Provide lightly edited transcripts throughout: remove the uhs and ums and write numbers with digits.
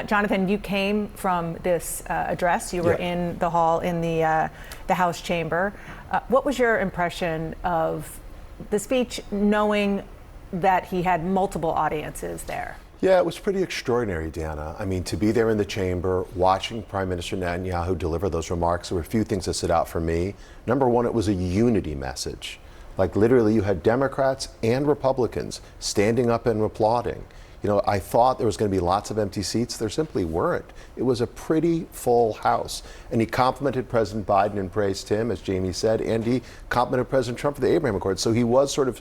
Jonathan, you came from this address. You were in the hall in the House chamber. What was your impression of the speech, knowing that he had multiple audiences there? Yeah, it was pretty extraordinary, Deanna. I mean, to be there in the chamber, watching Prime Minister Netanyahu deliver those remarks, there were a few things that stood out for me. Number one, it was a unity message. Like literally you had Democrats and Republicans standing up and applauding. You know, I thought there was going to be lots of empty seats. There simply weren't. It was a pretty full House. And he complimented President Biden and praised him, as Jamie said, and he complimented President Trump for the Abraham Accords. So he was sort of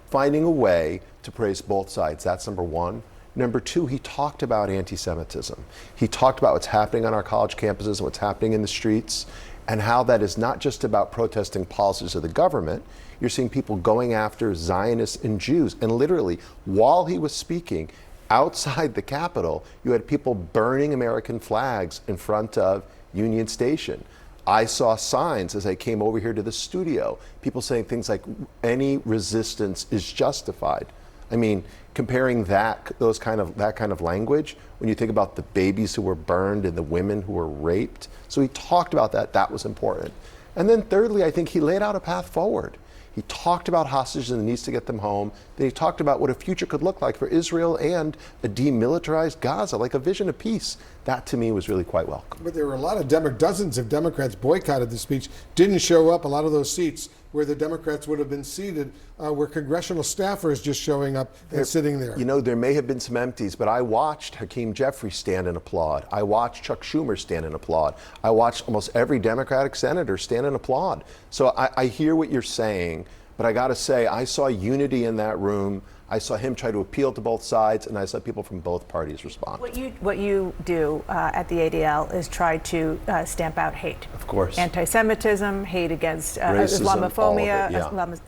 finding a way to praise both sides. That's number one. Number two, he talked about anti-Semitism. He talked about what's happening on our college campuses and what's happening in the streets, and how that is not just about protesting policies of the government. You're seeing people going after Zionists and Jews. And literally, while he was speaking, outside the Capitol, you had people burning American flags in front of Union Station. I saw signs as I came over here to the studio, people saying things like, any resistance is justified. I mean, comparing that kind of language, when you think about the babies who were burned and the women who were raped. So he talked about that. That was important. And then thirdly, I think he laid out a path forward. He talked about hostages and the needs to get them home. Then he talked about what a future could look like for Israel and a demilitarized Gaza, like a vision of peace. That to me was really quite welcome. But there were a lot of dozens of Democrats boycotted the speech, didn't show up. A lot of those seats where the Democrats would have been seated were congressional staffers just showing up and sitting there. You know, there may have been some empties, but I watched Hakeem Jeffries stand and applaud. I watched Chuck Schumer stand and applaud. I watched almost every Democratic senator stand and applaud. So I hear what you're saying, but I got to say, I saw unity in that room. I saw him try to appeal to both sides, and I saw people from both parties respond. What you do at the ADL is try to stamp out hate. Of course. Anti-Semitism, hate against racism, Islamophobia,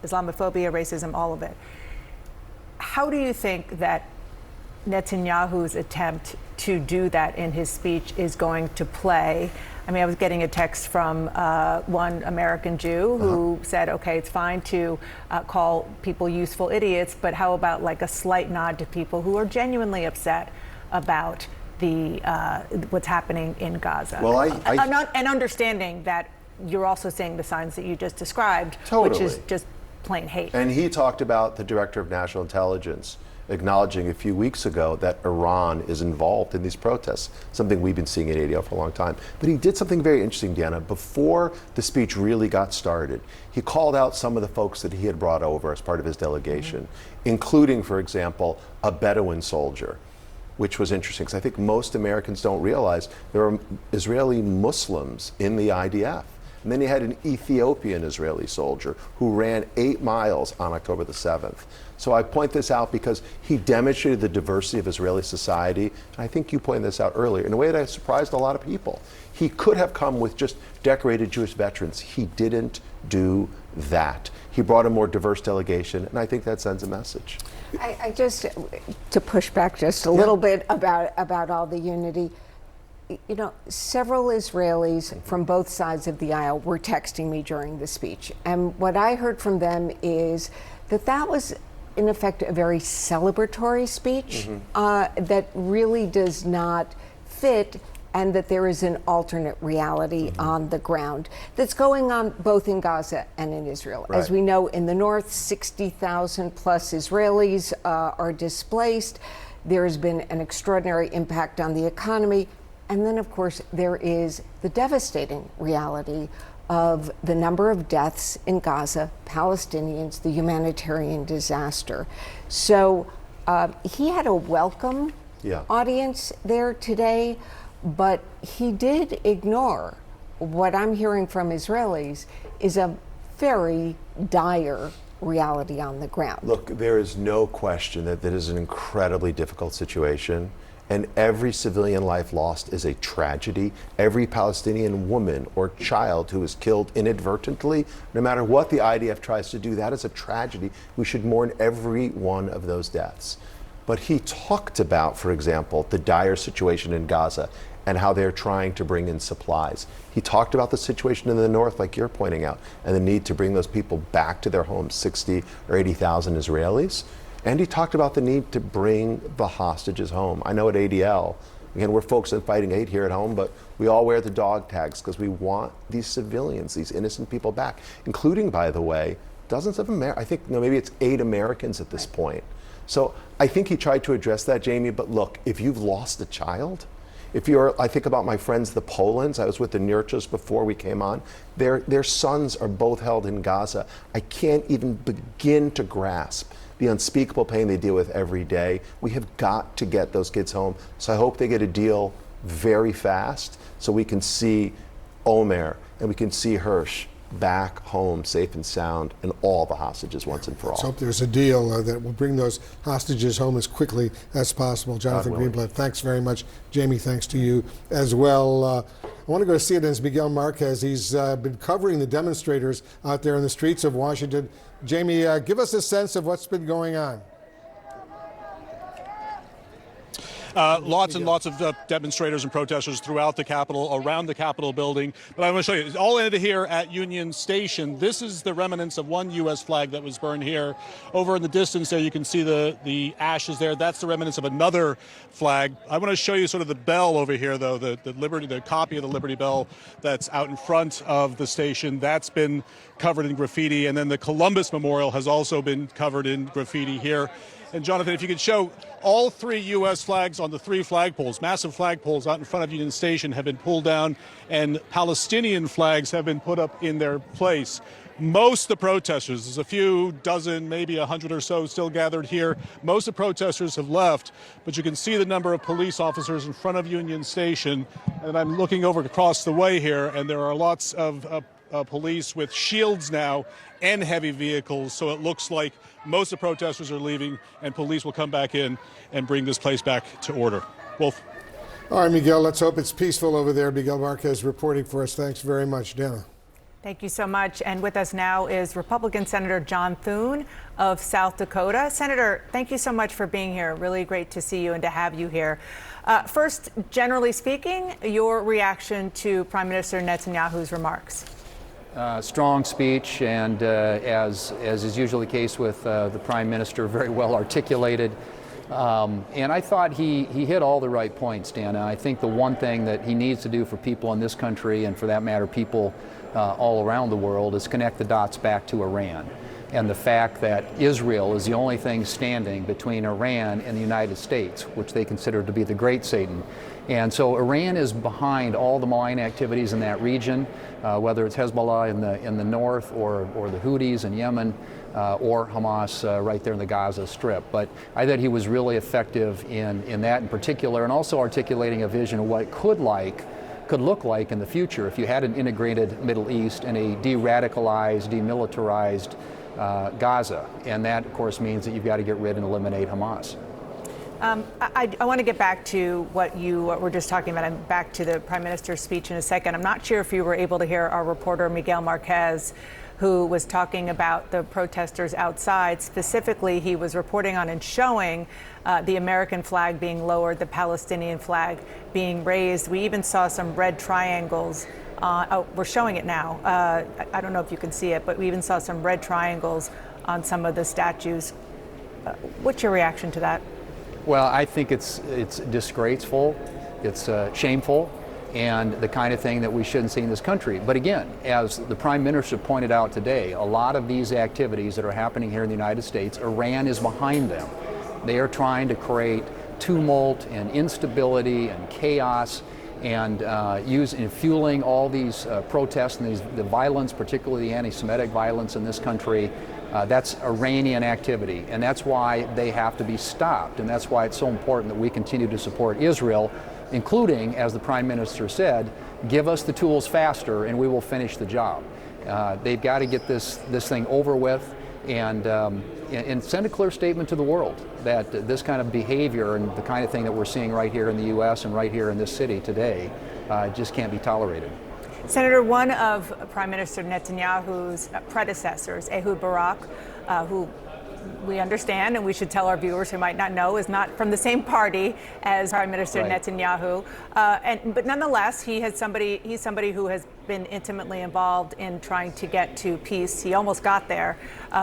Islamophobia, racism, all of it. How do you think that Netanyahu's attempt to do that in his speech is going to play? I mean, I was getting a text from one American Jew who said, okay, it's fine to call people useful idiots, but how about like a slight nod to people who are genuinely upset about the what's happening in Gaza? Well, and understanding that you're also seeing the signs that you just described, which is just plain hate. And he talked about the director of national intelligence acknowledging a few weeks ago that Iran is involved in these protests, something we've been seeing at ADL for a long time. But he did something very interesting, Deanna. Before the speech really got started, he called out some of the folks that he had brought over as part of his delegation, including, for example, a Bedouin soldier, which was interesting because I think most Americans don't realize there are Israeli Muslims in the IDF. And then he had an Ethiopian Israeli soldier who ran 8 miles on October the 7th. So I point this out because he demonstrated the diversity of Israeli society. And I think you pointed this out earlier in a way that surprised a lot of people. He could have come with just decorated Jewish veterans. He didn't do that. He brought a more diverse delegation, and I think that sends a message. I just, to push back just a little bit about all the unity, you know, several Israelis from both sides of the aisle were texting me during the speech. And what I heard from them is that was, in effect, a very celebratory speech that really does not fit, and that there is an alternate reality on the ground that's going on both in Gaza and in Israel. Right. As we know, in the north, 60,000 plus Israelis are displaced. There has been an extraordinary impact on the economy. And then, of course, there is the devastating reality of the number of deaths in Gaza, Palestinians, the humanitarian disaster. So he had a welcome audience there today, but he did ignore what I'm hearing from Israelis is a very dire reality on the ground. Look, there is no question that is an incredibly difficult situation. And every civilian life lost is a tragedy. Every Palestinian woman or child who is killed inadvertently, no matter what the IDF tries to do, that is a tragedy. We should mourn every one of those deaths. But he talked about, for example, the dire situation in Gaza and how they're trying to bring in supplies. He talked about the situation in the north, like you're pointing out, and the need to bring those people back to their homes, 60 or 80,000 Israelis. And he talked about the need to bring the hostages home. I know at ADL, Again, we're folks in fighting hate here at home, but we all wear the dog tags because we want these civilians, these innocent people back, including, by the way, dozens of Americans. I think maybe it's 8 Americans at this point. So I think he tried to address that, Jamie, but look, if you've lost a child, I think about my friends, the Polans. I was with the Nurchos before we came on. Their sons are both held in Gaza. I can't even begin to grasp the unspeakable pain they deal with every day. We have got to get those kids home. So I hope they get a deal very fast so we can see Omer and we can see Hirsch back home safe and sound, and all the hostages once and for all. Let's hope there's a deal that will bring those hostages home as quickly as possible. Jonathan Greenblatt, thanks very much. Jamie, thanks to you as well. I want to go to CNN's Miguel Marquez. He's been covering the demonstrators out there in the streets of Washington. Jamie, give us a sense of what's been going on. Lots and lots of demonstrators and protesters throughout the Capitol, around the Capitol building. But I want to show you, it's all ended here at Union Station. This is the remnants of one U.S. flag that was burned here. Over in the distance there, you can see the ashes there. That's the remnants of another flag. I want to show you sort of the bell over here, though, the copy of the Liberty Bell that's out in front of the station. That's been covered in graffiti. And then the Columbus Memorial has also been covered in graffiti here. And Jonathan, if you could show all 3 U.S. flags on the 3 flagpoles, massive flagpoles out in front of Union Station have been pulled down, and Palestinian flags have been put up in their place. Most of the protesters, there's a few dozen, maybe 100 or so still gathered here. Most of the protesters have left, but you can see the number of police officers in front of Union Station. And I'm looking over across the way here, and there are lots of police with shields now and heavy vehicles, so it looks like most of the protesters are leaving and police will come back in and bring this place back to order. Wolf. All right, Miguel, let's hope it's peaceful over there. Miguel Marquez reporting for us. Thanks very much. Dana. Thank you so much. And with us now is Republican Senator John Thune of South Dakota. Senator, thank you so much for being here. Really great to see you and to have you here. First, generally speaking, your reaction to Prime Minister Netanyahu's remarks. Strong speech, and as is usually the case with the Prime Minister, very well articulated. And I thought he hit all the right points, Dana. I think the one thing that he needs to do for people in this country, and for that matter people all around the world, is connect the dots back to Iran. And the fact that Israel is the only thing standing between Iran and the United States, which they consider to be the Great Satan. And so Iran is behind all the malign activities in that region, whether it's Hezbollah in the north or the Houthis in Yemen, or Hamas right there in the Gaza Strip. But I thought he was really effective in that in particular, and also articulating a vision of what it could look like in the future if you had an integrated Middle East and a de-radicalized, demilitarized Gaza. And that, of course, means that you've got to get rid and eliminate Hamas. I want to get back to what you were just talking about. I'm back to the Prime Minister's speech in a second. I'm not sure if you were able to hear our reporter, Miguel Marquez, who was talking about the protesters outside. Specifically, he was reporting on and showing the American flag being lowered, the Palestinian flag being raised. We even saw some red triangles. We're showing it now. I don't know if you can see it, but we even saw some red triangles on some of the statues. What's your reaction to that? Well, I think it's disgraceful, it's shameful, and the kind of thing that we shouldn't see in this country. But again, as the Prime Minister pointed out today, a lot of these activities that are happening here in the United States, Iran is behind them. They are trying to create tumult and instability and chaos, and fueling all these protests and the violence, particularly the anti-Semitic violence in this country. That's Iranian activity, and that's why they have to be stopped, and that's why it's so important that we continue to support Israel, including, as the Prime Minister said, give us the tools faster and we will finish the job. They've got to get this thing over with, and send a clear statement to the world that this kind of behavior and the kind of thing that we're seeing right here in the U.S. and right here in this city today just can't be tolerated. Senator, one of Prime Minister Netanyahu's predecessors, Ehud Barak, who we understand, and we should tell our viewers who might not know, is not from the same party as Prime Minister Netanyahu. But nonetheless, he's somebody who has been intimately involved in trying to get to peace. He almost got there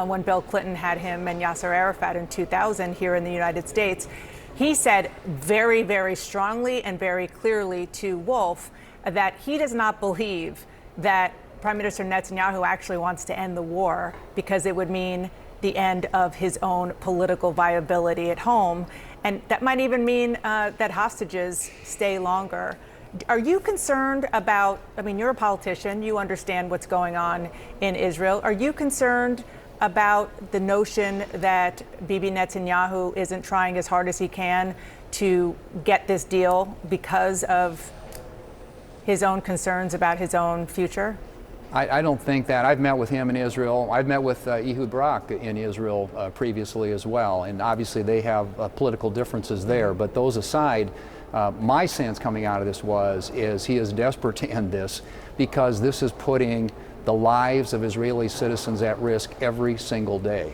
when Bill Clinton had him and Yasser Arafat in 2000 here in the United States. he said very, very strongly and very clearly to Wolf that he does not believe that Prime Minister Netanyahu actually wants to end the war because it would mean the end of his own political viability at home. And that might even mean that hostages stay longer. Are you concerned about, I mean, you're a politician, you understand what's going on in Israel. Are you concerned about the notion that Bibi Netanyahu isn't trying as hard as he can to get this deal because of his own concerns about his own future? I don't think that. I've met with him in Israel. I've met with Ehud Barak in Israel previously as well, and obviously they have political differences there. But those aside, my sense coming out of this is he is desperate to end this because this is putting the lives of Israeli citizens at risk every single day.